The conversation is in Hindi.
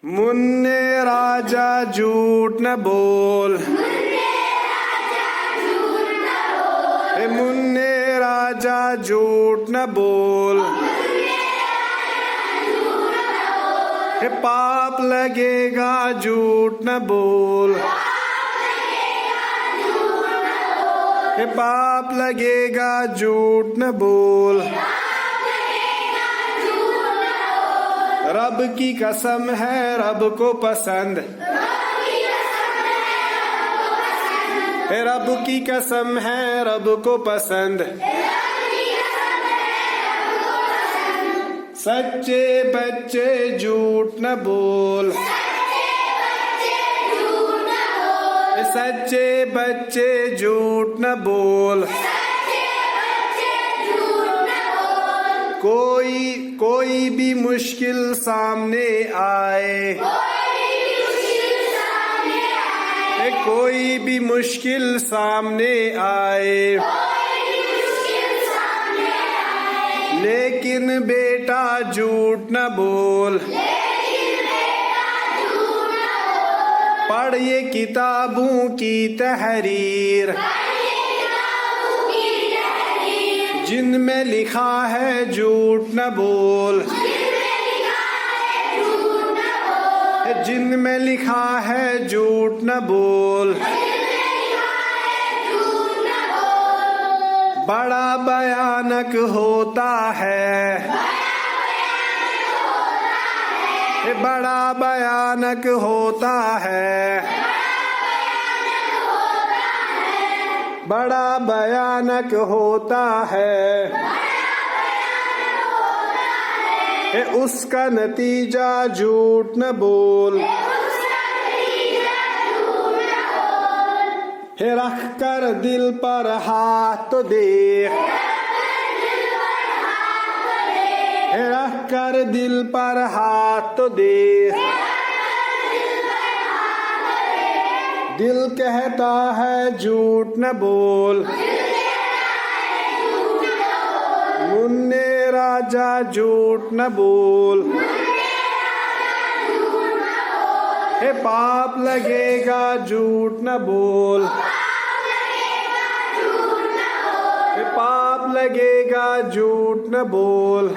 मुन्ने राजा झूठ न बोल। हे मुन्ने राजा झूठ न बोल। हे पाप लगेगा झूठ न बोल। हे पाप लगेगा झूठ न बोल। रब की कसम है रब को पसंद। हे रब की कसम है रब को पसंद। सच्चे बच्चे झूठ न बोल। सच्चे बच्चे झूठ न बोल। कोई भी मुश्किल सामने आए। कोई भी मुश्किल सामने आए। लेकिन बेटा झूठ न बोल। पढ़ ये किताबों की तहरीर जिनमें लिखा है झूठ न बोल। जिनमें लिखा है झूठ न बोल। बड़ा भयानक होता है। बड़ा भयानक होता है। बड़ा भयानक होता है। उसका नतीजा झूठ न बोल। हे रख कर दिल पर हाथ तो देख। हे रख कर दिल पर हाथ तो देख। दिल कहता है झूठ न बोल। मुन्ने राजा झूठ न बोल। हे पाप लगेगा झूठ न बोल। हे पाप लगेगा झूठ न बोल।